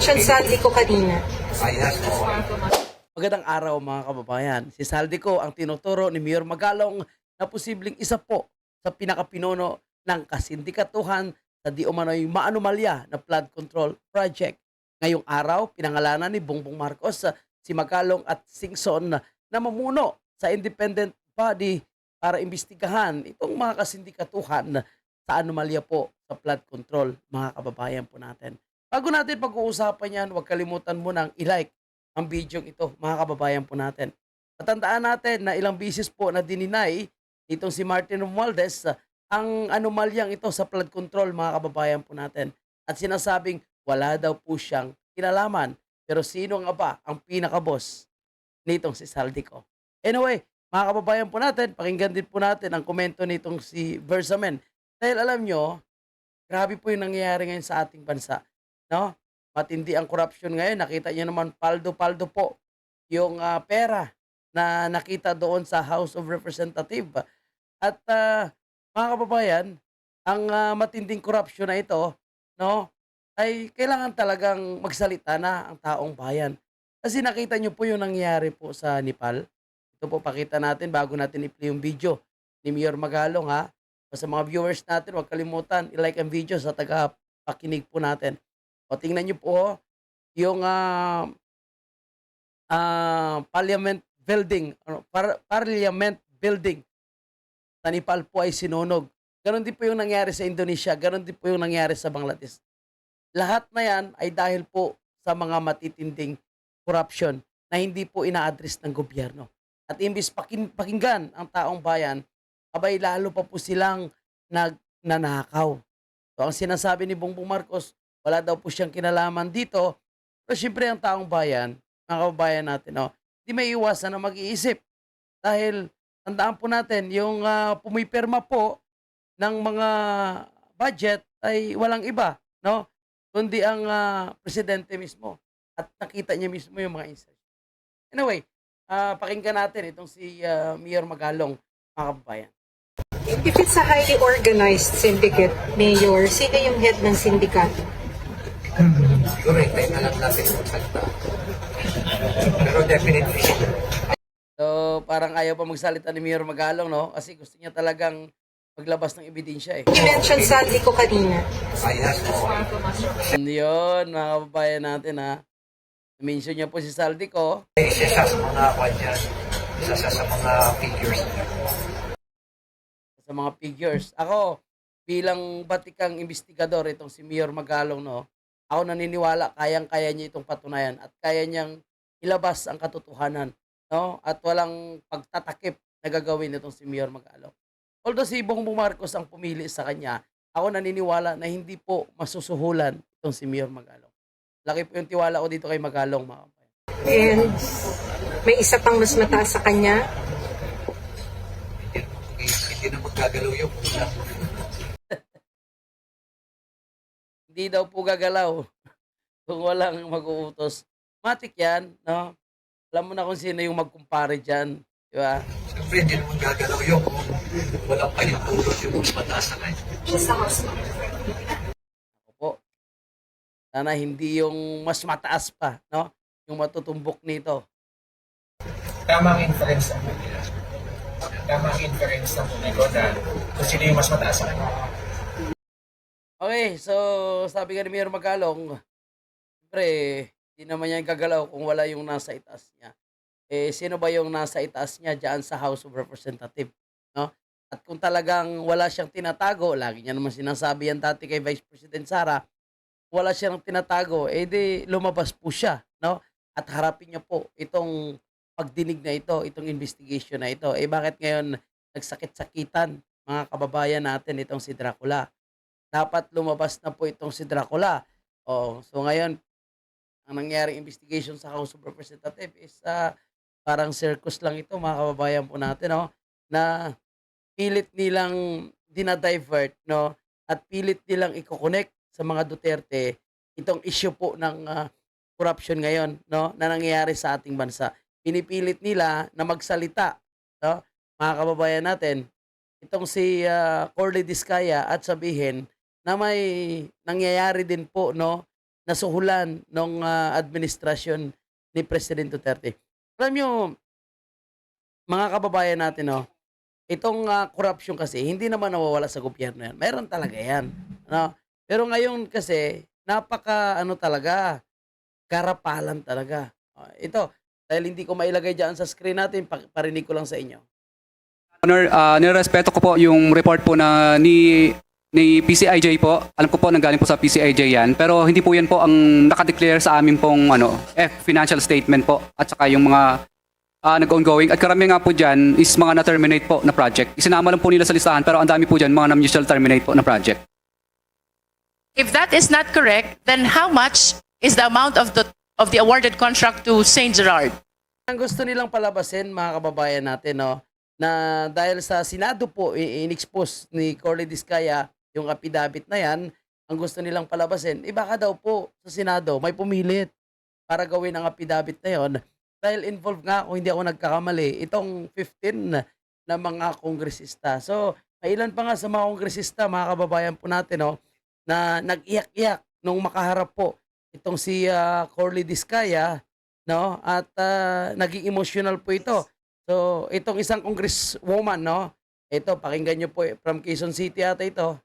mention Sandy ko kanina. Magandang araw mga kababayan. Si Saldico ang tinuturo ni Mayor Magalong na posibleng isa po sa pinakapinuno ng kasindikatuhan sa di umano'y maanumalya na flood control project. Ngayong araw, pinangalanan ni Bongbong Marcos si Magalong at Singson na mamuno sa independent body para imbestigahan itong mga kasindikatuhan sa anomalya po sa flood control, mga kababayan po natin. Bago natin pag-uusapan yan, huwag kalimutan mo nang i-like ang video ito, mga kababayan po natin. Patandaan natin na ilang bisis po na dininay nitong si Martin Romualdez ang anomalyang ito sa flood control, mga kababayan po natin. At sinasabing wala daw po siyang kinalaman. Pero sino nga ba ang pinaka-boss nitong si Saldico? Anyway, mga kababayan po natin, pakinggan din po natin ang komento nitong si Versamen. Dahil alam nyo, grabe po yung nangyayari ngayon sa ating bansa. No? Matindi ang corruption ngayon. Nakita niyo naman paldo-paldo po yung pera na nakita doon sa House of Representatives. At mga kababayan, ang matinding corruption na ito, no, ay kailangan talagang magsalita na ang taong bayan. Kasi nakita niyo po yung nangyayari po sa Nepal. Ito po pakita natin bago natin i-play yung video ni Mayor Magalong ha. Sa mga viewers natin, huwag kalimutan i-like ang video sa taga-pakinig po natin. O tingnan niyo po yung Parliament Building, Parliament Building sa Nepal po ay sinunog. Ganon din po yung nangyari sa Indonesia, ganon din po yung nangyari sa Bangladesh. Lahat na yan ay dahil po sa mga matitinding corruption na hindi po ina-address ng gobyerno. At imbis pakinggan ang taong bayan, abay lalo pa po silang nagnanakaw. So ang sinasabi ni Bongbong Marcos, wala daw po siyang kinalaman dito. Pero siyempre ang taong bayan, mga kababayan natin, no, hindi may iwasan na mag-iisip. Dahil tandaan po natin, yung pumipirma po ng mga budget ay walang iba, no? Kundi ang presidente mismo. At nakita niya mismo yung mga insights. Anyway, pakinggan natin itong si Mayor Magalong, mga kababayan. If it's a highly organized syndicate, Mayor, sino yung head ng sindikato? Siguro hintayin na lang natin yung salita. Pero definitely, So, parang ayaw pa magsalita ni Mayor Magalong, no? Kasi gusto niya talagang maglabas ng ebidensya, eh. You mentioned Sandy ko kanina. bias mo. Yun, mga kababayan natin, ha? Mention niya po si Saldico. Isa siya sa mga kanya, isa siya sa mga figures niya. Sa mga figures. Ako, bilang batikang investigador, itong si Mayor Magalong, no? Ako naniniwala, kayang-kaya niya itong patunayan at kaya niyang ilabas ang katotohanan, no? At walang pagtatakip na gagawin itong si Mayor Magalong. Although si Bongbong Marcos ang pumili sa kanya, ako naniniwala na hindi po masusuhulan itong si Mayor Magalong. Laki po yung tiwala ko dito kay Magalong, mga kababayan. And may isa pang mas mataas sa kanya. Hindi na magkagalaw yung una. Hindi daw po gagalaw kung walang mag-uutos. Matik yan, no? Alam mo na kung sino yung magkumpare dyan, di ba? Siyempre, hindi naman gagalaw yung walang kayong tulot yung mataas na kayo. Ako po. Sana hindi yung mas mataas pa, no? Yung matutumbok nito. Tamang inference ang nila. Tamang inference ng publiko na kung sino yung mas mataas sa kanya. Okay, so sabi nga ni Mayor Magalong, siyempre, hindi naman yan gagalaw kung wala yung nasa itaas niya. Eh, sino ba yung nasa itaas niya dyan sa House of Representatives, no? At kung talagang wala siyang tinatago, lagi niya naman sinasabi yan dati kay Vice President Sara, wala siyang tinatago, eh di lumabas po siya, no? At harapin niya po itong pagdinig na ito, itong investigation na ito. Eh bakit ngayon nagsakit-sakitan, mga kababayan natin, itong si Dracula? Dapat lumabas na po itong si Dracula. Oh, so ngayon, ang nangyaring investigation sa House of Representatives is parang circus lang ito, mga kababayan po natin, no? Na pilit nilang dinadivert, no? At pilit nilang i-connect sa mga Duterte itong issue po ng corruption ngayon, no? Na nangyayari sa ating bansa. Pinipilit nila na magsalita, no? Mga kababayan natin, itong si Corley Diskaya at sabihin na may nangyayari din po, no, nasuhulan ng administrasyon ni President Duterte. Alam nyo, mga kababayan natin, no, itong corruption kasi, hindi naman nawawala sa gobyerno yan. Meron talaga yan. No? Pero ngayon kasi, ano talaga, karapalan talaga. Ito, dahil hindi ko mailagay dyan sa screen natin, parinig ko lang sa inyo. Honor, nirespeto ko po yung report po na ni PCIJ po. Alam ko po nanggaling po sa PCIJ yan. Pero hindi po yan po ang nakadeclare sa amin pong financial statement po. At saka yung mga nag-ongoing. At karamihan nga po dyan is mga na-terminate po na project. Isinama lang po nila sa listahan pero ang dami po dyan mga na-mutual terminate po na project. If that is not correct, then how much is the amount of the awarded contract to Saint Gerard? Ang gusto nilang palabasin, mga kababayan natin, no, na dahil sa Senado po, in-expose ni Corley Discaya yung affidavit na yan, ang gusto nilang palabasin, baka daw po sa Senado may pumilit para gawin ang affidavit na yon. Dahil involved nga, kung hindi ako nagkakamali, itong 15 na mga kongresista. So, may ilan pa nga sa mga kongresista, mga kababayan po natin, no, na nag-iyak-iyak nung makaharap po itong si Corley Discaya, no, at naging emotional po ito. So, itong isang congresswoman, no, ito, pakinggan nyo po, from Quezon City ata ito.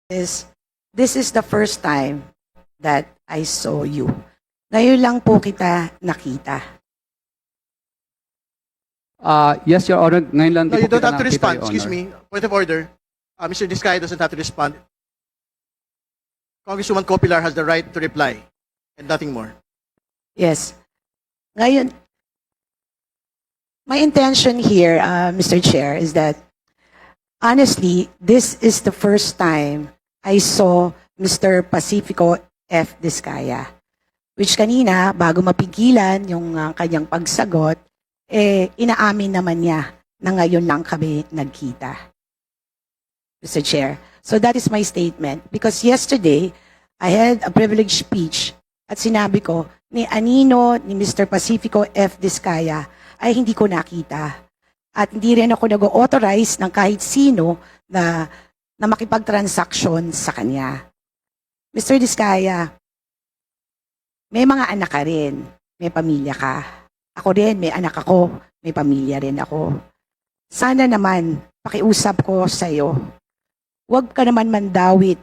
This is the first time that I saw you. Ngayon lang po kita nakita. Yes, Your Honor. Ngayon lang No, din you po don't kita have to nakita, respond. Your Excuse Honor. me. Point of order. Mr. Discaya doesn't have to respond. Congresswoman Copilar has the right to reply and nothing more. Yes. Ngayon, my intention here, Mr. Chair, is that honestly, this is the first time I saw Mr. Pacifico F. Discaya. Which kanina, bago mapigilan yung kanyang pagsagot, inaamin naman niya na ngayon lang kami nagkita. Mr. Chair. So that is my statement. Because yesterday, I had a privileged speech at sinabi ko, ni Anino, ni Mr. Pacifico F. Discaya, ay hindi ko nakita. At hindi rin ako nag-authorize ng kahit sino na makipag-transaction sa kanya. Mr. Discaya, may mga anak ka rin, may pamilya ka. Ako rin, may anak ako, may pamilya rin ako. Sana naman, pakiusap ko sa iyo, huwag ka naman mandawit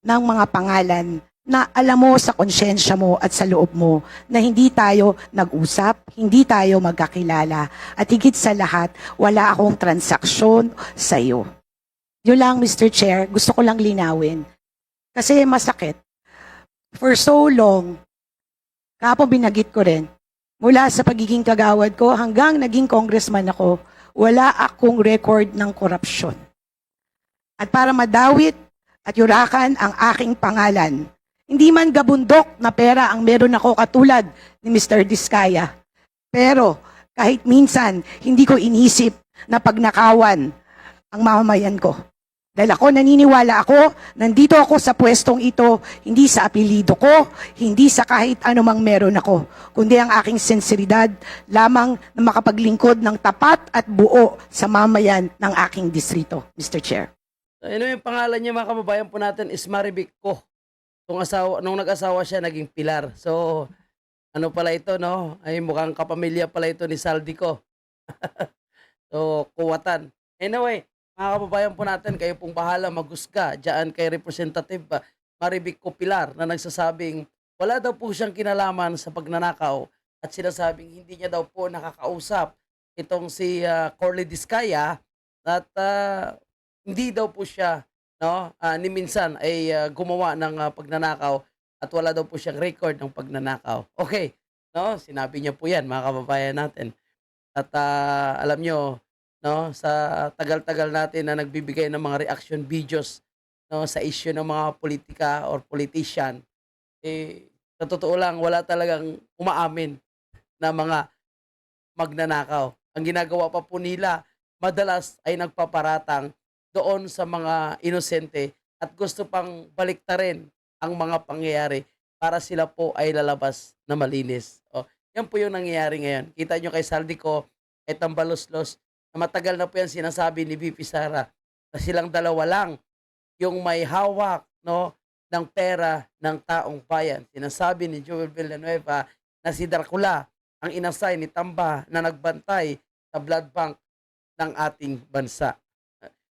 ng mga pangalan na alam mo sa konsyensya mo at sa loob mo na hindi tayo nag-usap, hindi tayo magkakilala, at higit sa lahat, wala akong transaksyon sa iyo. Yun lang, Mr. Chair, gusto ko lang linawin. Kasi masakit. For so long, kapag binagit ko rin, mula sa pagiging kagawad ko hanggang naging congressman ako, wala akong record ng korupsyon. At para madawit at yurakan ang aking pangalan, hindi man gabundok na pera ang meron ako katulad ni Mr. Discaya. Pero kahit minsan, hindi ko inisip na pagnakawan ang mamamayan ko. Dahil ako naniniwala ako, nandito ako sa pwestong ito, hindi sa apelido ko, hindi sa kahit anumang meron ako, kundi ang aking sinseridad lamang na makapaglingkod ng tapat at buo sa mamayan ng aking distrito, Mr. Chair. So, yung pangalan niya, mga kababayan po natin, is Marivic Ko. Nung nag-asawa siya, naging Pilar. So, ano pala ito, no? Ay, mukhang kapamilya pala ito ni Saldico. So, kuwatan. Anyway, mga kababayan po natin, kayo pong bahala maghusga diyan kay Representative Marivic Co. Pilar na nagsasabing wala daw po siyang kinalaman sa pagnanakaw at sinasabing hindi niya daw po nakakausap itong si Corley Discaya at hindi daw po siya, no, ni minsan ay gumawa ng pagnanakaw at wala daw po siyang record ng pagnanakaw. Okay, no? Sinabi niya po 'yan, mga kababayan natin. At alam nyo, no, sa tagal-tagal natin na nagbibigay ng mga reaction videos, no, sa issue ng mga politika or politician, sa totoo lang, wala talagang umaamin na mga magnanakaw. Ang ginagawa pa po nila, madalas ay nagpaparatang doon sa mga inosente at gusto pang baliktarin ang mga pangyayari para sila po ay lalabas na malinis. O, yan po yung nangyayari ngayon. Kita nyo kay Saldico, kay Tambaluslos, na matagal na po yan sinasabi ni VP Sara na silang dalawa lang yung may hawak, no, ng pera ng taong bayan. Sinasabi ni Joel Villanueva na si Dracula ang inassign ni Tamba na nagbantay sa blood bank ng ating bansa.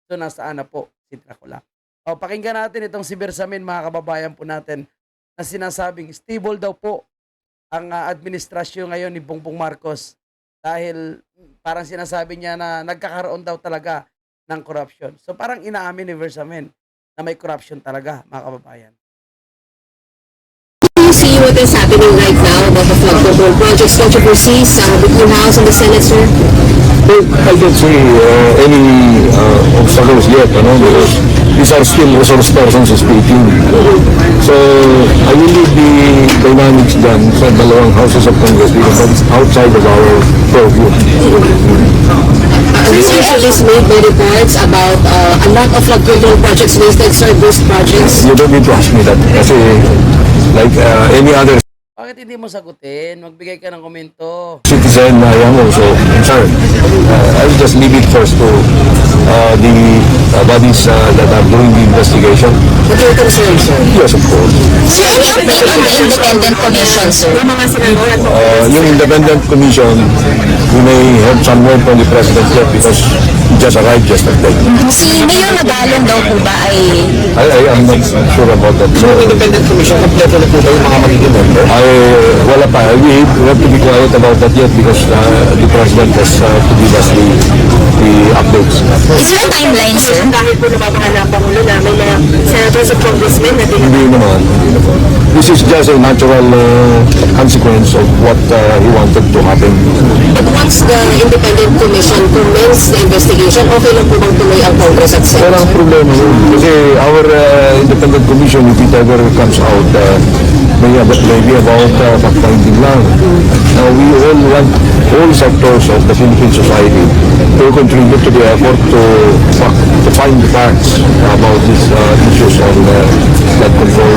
So nasaan na po si Dracula? O, pakinggan natin itong si Bersamin, mga kababayan po natin, na sinasabing stable daw po ang administrasyon ngayon ni Bongbong Marcos dahil parang sinasabi niya na nagkakaroon daw talaga ng corruption. So parang inaamin ni Bersamin na may corruption talaga, mga kababayan. You see what is happening right now about the flood control projects controversies between House and the Senate, sir? Well, I don't see any obstacles yet, because these are still resource persons speaking. So, I will leave the dynamics done sa dalawang houses of Congress because that is outside of our purview. This usually is made by reports about a lot of flood control projects listed, sir, those projects. You don't need to ask me that kasi like any other Bakit hindi mo sagutin? Magbigay ka ng komento. citizen, I am also concerned. I'll just leave it first to the bodies that are doing the investigation. But you're concerned, sir? Yes, of course. Sir, any update on the independent commission, sir? Yung independent commission, we may have some word from the president yet because he just arrived yesterday. Si Mayor Magalong daw po ba ay... I am not sure about that. So, independent commission, kompleto na po ba yung mga magiging member? Wala pa. We have to be quiet about that yet because the president has to give us the updates. Is there a timeline, sir? Dahil po nababahala ang Pangulo na may mga senators at congressmen na Hindi naman. This is just a natural consequence of what he wanted to happen. But once the independent commission commence the investigation, okay lang po bang tuloy ang Congress at Senate? Walang problema yun. Kasi our independent commission, if it ever comes out, maybe about fact-finding lang. Now, we all want all sectors of the Philippine society to contribute to the effort to find the facts about these issues on flood control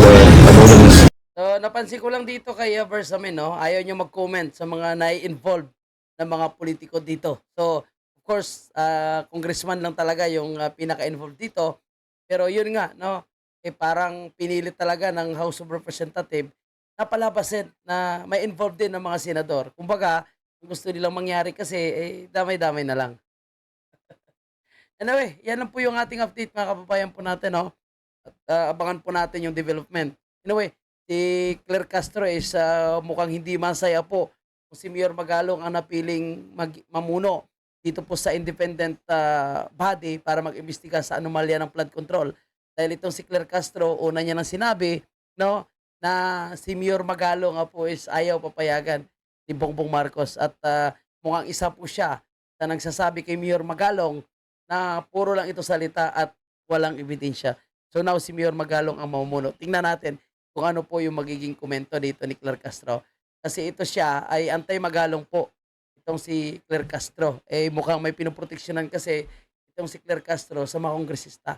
anomalies. So, napansin ko lang dito kay Bersamin, no? Ayaw niyo mag-comment sa mga nai-involve na mga politiko dito. So, of course, congressman lang talaga yung pinaka-involved dito. Pero yun nga, no? Parang pinilit talaga ng House of Representatives na palabasin na may involved din ng mga senador. Kumbaga, kung gusto nilang mangyari kasi, damay-damay na lang. Anyway, yan lang po yung ating update, mga kababayan po natin, no? At abangan po natin yung development. Anyway, si Claire Castro is mukhang hindi masaya po kung si Mayor Magalong ang napiling mamuno dito po sa independent body para mag-imbestiga sa anomalya ng flood control. Dahil itong si Claire Castro, una niya nang sinabi, no, na si Mayor Magalong po is ayaw papayagan ni Bongbong Marcos at mukhang isa po siya sa nagsasabi kay Mayor Magalong na puro lang ito salita at walang ebidensya. So now si Mayor Magalong ang mamumuno. Tingnan natin kung ano po yung magiging komento dito ni Claire Castro. Kasi ito siya ay anti-Magalong po. Itong si Claire Castro. Mukhang may pinoproteksyonan kasi itong si Claire Castro sa mga kongresista.